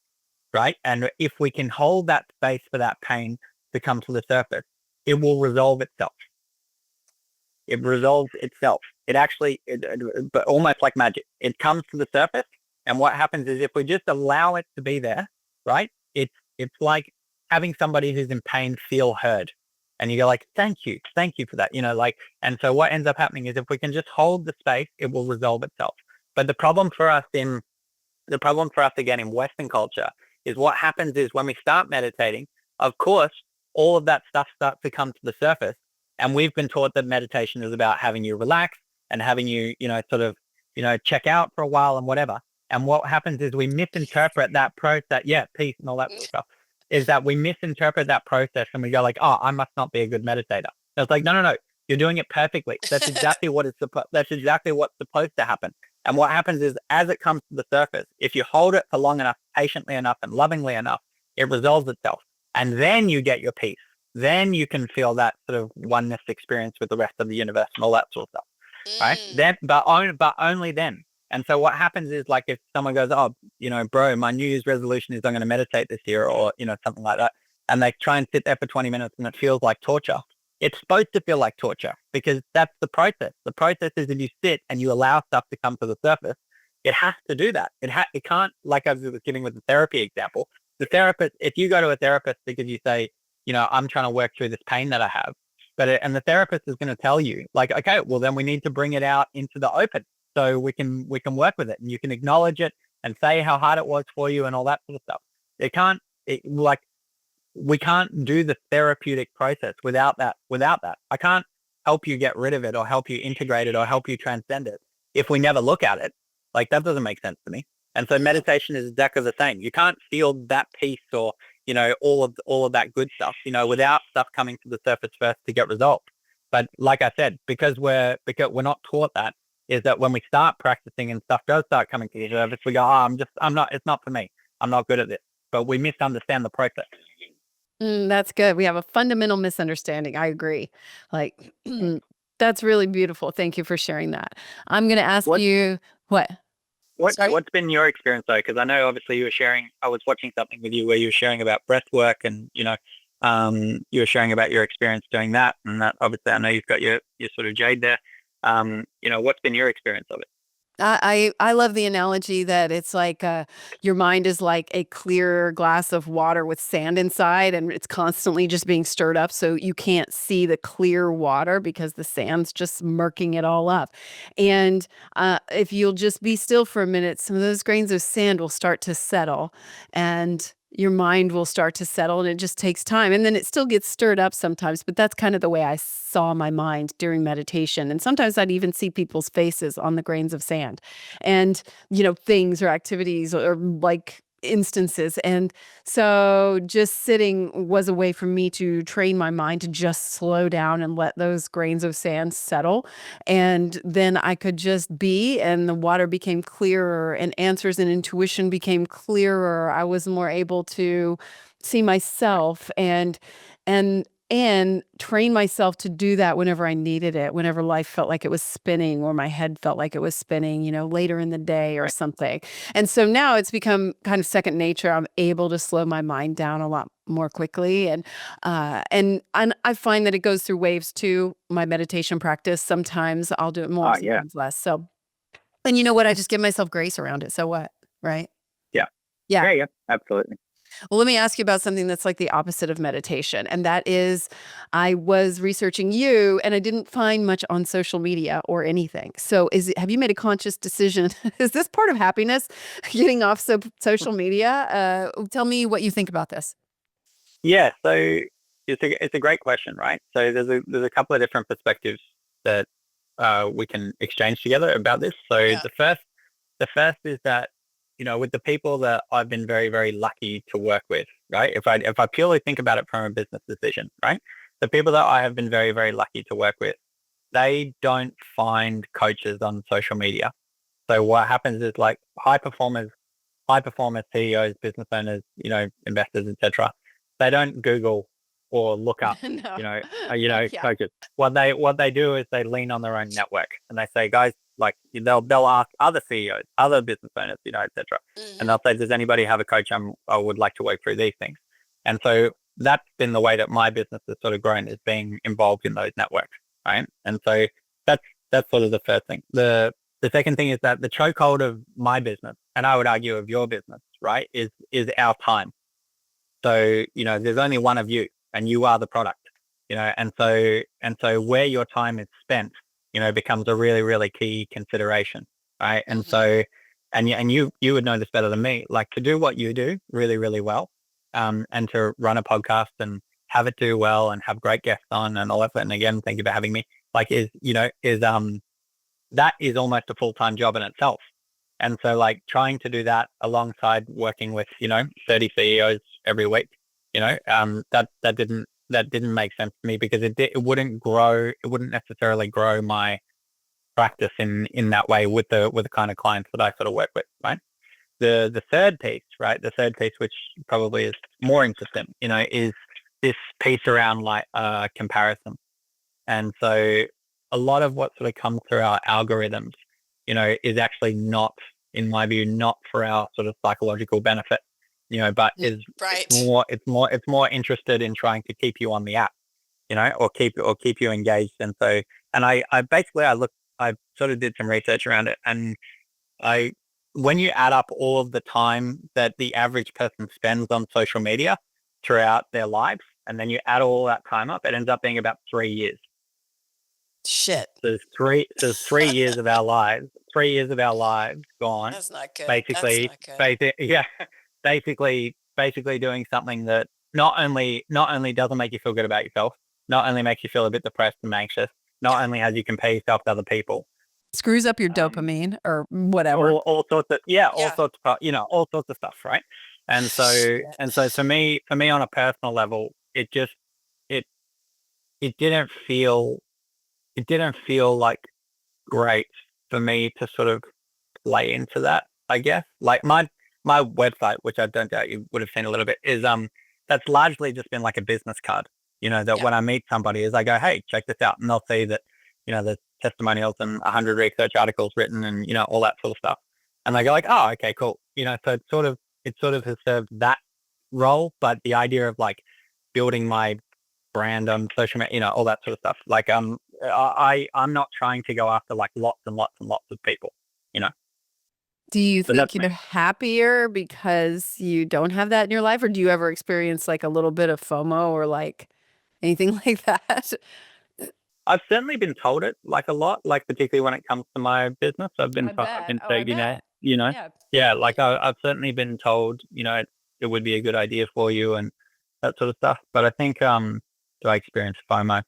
right? And if we can hold that space for that pain to come to the surface, it will resolve itself. It resolves itself. It actually, but almost like magic, it comes to the surface. And what happens is, if we just allow it to be there, right? It's like having somebody who's in pain feel heard. And you go like, thank you for that, and so what ends up happening is, if we can just hold the space, it will resolve itself. But the problem for us again in Western culture is, what happens is, when we start meditating, of course, all of that stuff starts to come to the surface. And we've been taught that meditation is about having you relax and having you, check out for a while and whatever. And what happens is, we misinterpret that process. Yeah, peace and all that sort of stuff. Is that we misinterpret that process, and we go like, oh, I must not be a good meditator. And it's like, no, you're doing it perfectly. That's exactly that's exactly what's supposed to happen. And what happens is, as it comes to the surface, if you hold it for long enough, patiently enough, and lovingly enough, it resolves itself. And then you get your peace. Then you can feel that sort of oneness experience with the rest of the universe and all that sort of stuff, right? Then, but only then. And so what happens is, like, if someone goes, oh, bro, my New Year's resolution is I'm going to meditate this year, or, something like that, and they try and sit there for 20 minutes and it feels like torture. It's supposed to feel like torture, because that's the process. The process is, if you sit and you allow stuff to come to the surface, it has to do that. It can't, like I was giving with the therapy example, if you go to a therapist because you say, I'm trying to work through this pain that I have, and the therapist is going to tell you like, okay, well, then we need to bring it out into the open, so we can work with it, and you can acknowledge it and say how hard it was for you and all that sort of stuff. We can't do the therapeutic process without that. I can't help you get rid of it, or help you integrate it, or help you transcend it if we never look at it. Like, that doesn't make sense to me. And so meditation is exactly the same. You can't feel that peace, or all of that good stuff, without stuff coming to the surface first to get resolved. But like I said, because we're not taught that, is that when we start practicing and stuff does start coming to the surface, we go, it's not for me. I'm not good at this. But we misunderstand the process. That's good. We have a fundamental misunderstanding. I agree. Like, that's really beautiful. Thank you for sharing that. I'm going to ask you what? Sorry? What's been your experience though? Because I know obviously you were sharing. I was watching something with you where you were sharing about breath work, and you were sharing about your experience doing that. And that, obviously, I know you've got your sort of jade there. What's been your experience of it? I love the analogy that it's like your mind is like a clear glass of water with sand inside, and it's constantly just being stirred up, so you can't see the clear water because the sand's just murking it all up. And if you'll just be still for a minute, some of those grains of sand will start to settle, and your mind will start to settle, and it just takes time. And then it still gets stirred up sometimes, but that's kind of the way I saw my mind during meditation. And sometimes I'd even see people's faces on the grains of sand, and, things or activities or like instances. And so just sitting was a way for me to train my mind to just slow down and let those grains of sand settle. And then I could just be, and the water became clearer, and answers and intuition became clearer. I was more able to see myself and train myself to do that whenever I needed it, whenever life felt like it was spinning, or my head felt like it was spinning, later in the day or something. And so now it's become kind of second nature. I'm able to slow my mind down a lot more quickly. And I find that it goes through waves too, my meditation practice. Sometimes I'll do it more, sometimes less. So, and you know what? I just give myself grace around it. So what? Right? Yeah. Yeah. Yeah, absolutely. Well, let me ask you about something that's like the opposite of meditation. And that is, I was researching you and I didn't find much on social media or anything. So have you made a conscious decision? Is this part of happiness, getting off social media? Tell me what you think about this. Yeah, so it's a great question, right? So there's a couple of different perspectives that we can exchange together about this. So Yeah. the first is that, with the people that I've been very, very lucky to work with, right? If I purely think about it from a business decision, right? The people that I have been very, very lucky to work with, they don't find coaches on social media. So what happens is, like, high performers, CEOs, business owners, investors, etc. They don't Google or look up, No. Yeah. coaches. What they do is they lean on their own network, and they say, guys, like, they'll ask other CEOs, other business owners, etc. And they'll say, does anybody have a coach? I would like to work through these things. And so that's been the way that my business has sort of grown, is being involved in those networks, right? And so that's sort of the first thing. The second thing is that the chokehold of my business, and I would argue of your business, right, is our time. So, there's only one of you, and you are the product, and so where your time is spent, becomes a really, really key consideration, right? And so, and you would know this better than me, like, to do what you do really, really well, and to run a podcast and have it do well and have great guests on and all that. And again, thank you for having me. Like, that is almost a full-time job in itself. And so, like, trying to do that alongside working with, 30 CEOs every week, that didn't make sense to me, because it wouldn't necessarily grow my practice in that way with the kind of clients that I sort of work with, right? The third piece, right? The third piece, which probably is more interesting, is this piece around, like, comparison. And so a lot of what sort of comes through our algorithms, is actually not, in my view, not for our sort of psychological benefit, but is Right. it's more interested in trying to keep you on the app, or keep you engaged. And so, and I sort of did some research around it, and when you add up all of the time that the average person spends on social media throughout their lives, and then you add all that time up, it ends up being about 3 years. Shit. There's 3 years of our lives, 3 years of our lives gone, That's not good. basically, yeah, basically doing something that not only doesn't make you feel good about yourself, not only makes you feel a bit depressed and anxious, not only has you compare yourself to other people, Screws up your dopamine or whatever. all sorts of, all sorts of stuff, right? And so for me on a personal level, it it didn't feel like great for me to sort of play into that, I guess. Like, my website, which I don't doubt you would have seen a little bit, is that's largely just been like a business card, that when I meet somebody, is I go, hey, check this out, and they'll see that, there's testimonials and 100 research articles written, and all that sort of stuff, and they go like, oh, okay, cool. So it sort of has served that role, but the idea of, like, building my brand on social media, all that sort of stuff, like, I'm not trying to go after, like, lots and lots and lots of people, Do you so think that's you're me. happier because you don't have that in your life, or do you ever experience like a little bit of FOMO or like anything like that? I've certainly been told it, like, a lot, like, particularly when it comes to my business. I I've bet. been Oh, I told, bet. Yeah. yeah, like, I've certainly been told, it would be a good idea for you and that sort of stuff. But I think, do I experience FOMO?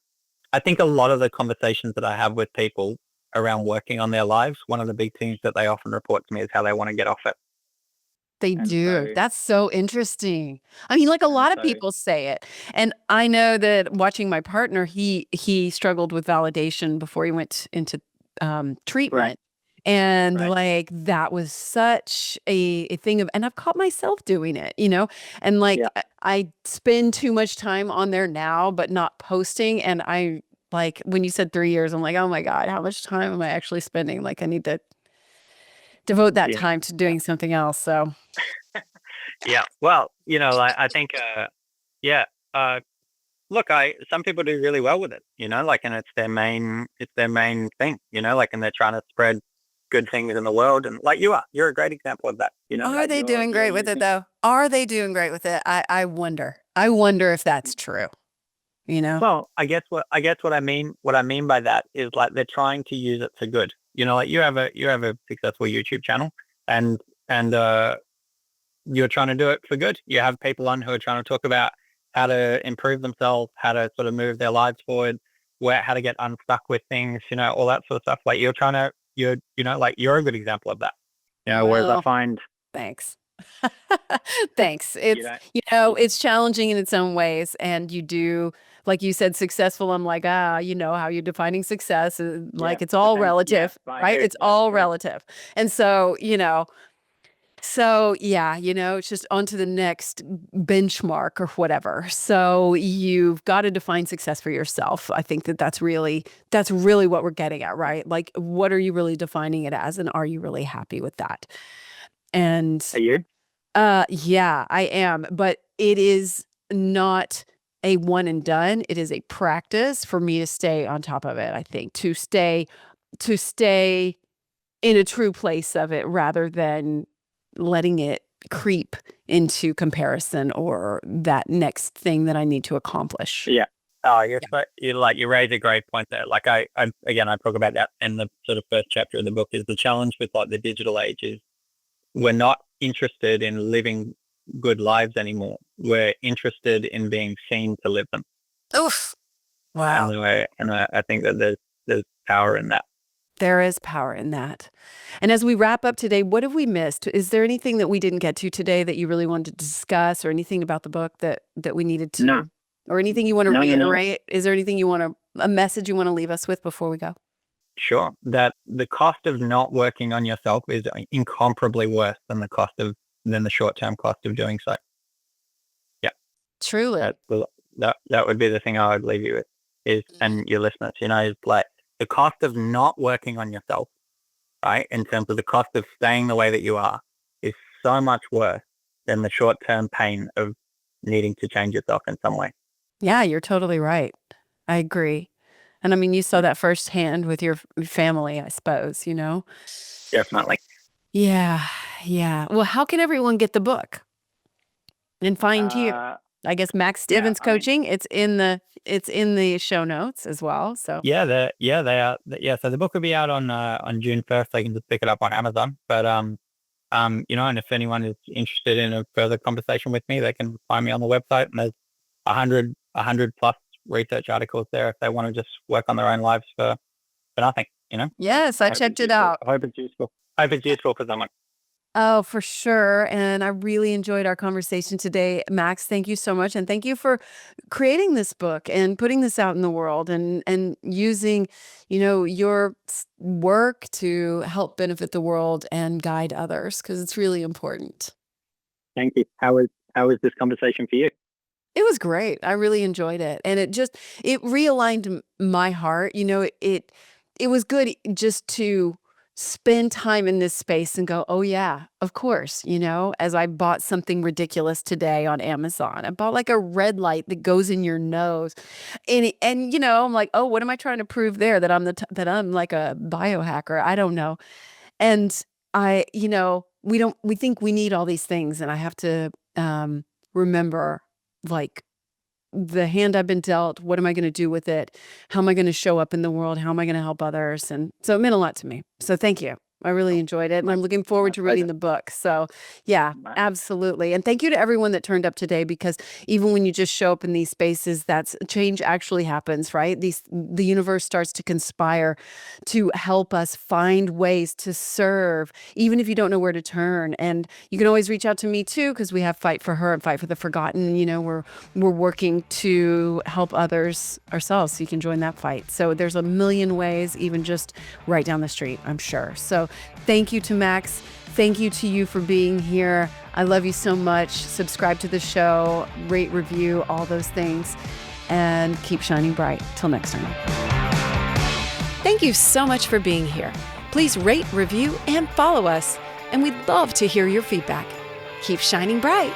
I think a lot of the conversations that I have with people around working on their lives, one of the big things that they often report to me is how they want to get off it. They And do. so, That's so interesting. I mean, like a and lot of so, people say it. And I know that watching my partner, he struggled with validation before he went into right, treatment. And right, like that was such a thing of, and I've caught myself doing it, and like yeah, I spend too much time on there now, but not posting. And I like when you said 3 years, I'm like, oh my God, how much time am I actually spending? Like I need to devote that yeah, time to doing something else. So yeah. Well, I think, yeah. Look, some people do really well with it, like, and it's their main thing, like, and they're trying to spread good things in the world, and like, you're a great example of that, are like, they doing you're great with it using, though? Are they doing great with it? I wonder. I wonder if that's true. Well, I guess what I mean by that is like they're trying to use it for good. Like you have a successful YouTube channel, and you're trying to do it for good. You have people on who are trying to talk about how to improve themselves, how to sort of move their lives forward, how to get unstuck with things, all that sort of stuff. Like you're a good example of that. Whereas I Well, find, thanks. Thanks. you know, It's challenging in its own ways. And you do, like you said, successful. I'm like, how you're defining success. Like it's all relative, right? It's all relative. And so, it's just on to the next benchmark or whatever. So you've got to define success for yourself. I think that's really what we're getting at, right? Like, what are you really defining it as? And are you really happy with that? And Are you? yeah, I am, but it is not a one and done. It is a practice for me to stay on top of it, I think, to stay in a true place of it rather than letting it creep into comparison or that next thing that I need to accomplish. Yeah. Oh, you raise a great point there. Like I talk about that in the sort of first chapter of the book. Is the challenge with like the digital age is we're not interested in living good lives anymore. We're interested in being seen to live them. Oof. Wow. And I think that there's power in that. There is power in that. And as we wrap up today, what have we missed? Is there anything that we didn't get to today that you really wanted to discuss, or anything about the book that we needed to? No. Or anything you want to reiterate? No. Is there anything a message you want to leave us with before we go? Sure. That the cost of not working on yourself is incomparably worse than the short-term cost of doing so. Yeah. Truly. That would be the thing I would leave you with is, and your listeners, is like the cost of not working on yourself, right? In terms of the cost of staying the way that you are is so much worse than the short-term pain of needing to change yourself in some way. Yeah, you're totally right. I agree. And I mean, you saw that firsthand with your family, I suppose, Definitely. Yeah. Yeah. Well, how can everyone get the book and find you? I guess Max Stevens Coaching. It's in the show notes as well. So they are. Yeah. So the book will be out on June 1st. They can just pick it up on Amazon. But and if anyone is interested in a further conversation with me, they can find me on the website. And there's 100 plus research articles there if they want to just work on their own lives for nothing. Yes, I checked it out. I hope it's useful. For someone. Oh, for sure. And I really enjoyed our conversation today. Max, thank you so much. And thank you for creating this book and putting this out in the world and using, your work to help benefit the world and guide others, because it's really important. Thank you. How was this conversation for you? It was great. I really enjoyed it. And it realigned my heart. It was good just to spend time in this space and go, oh yeah, of course, as I bought something ridiculous today on Amazon. I bought like a red light that goes in your nose. And I'm like, oh, what am I trying to prove there? That I'm like a biohacker? I don't know. And we think we need all these things. And I have to remember, like, the hand I've been dealt, what am I going to do with it? How am I going to show up in the world? How am I going to help others? And so it meant a lot to me. So thank you. I really enjoyed it. And I'm looking forward to reading the book. So yeah, absolutely. And thank you to everyone that turned up today, because even when you just show up in these spaces, that's change actually happens, right? The universe starts to conspire to help us find ways to serve, even if you don't know where to turn. And you can always reach out to me too, because we have Fight for Her and Fight for the Forgotten. We're working to help others ourselves. So you can join that fight. So there's a million ways, even just right down the street, I'm sure. So thank you to Max. Thank you to you for being here. I love you so much. Subscribe to the show, rate, review, all those things, and keep shining bright. Till next time. Thank you so much for being here. Please rate, review, and follow us. And we'd love to hear your feedback. Keep shining bright.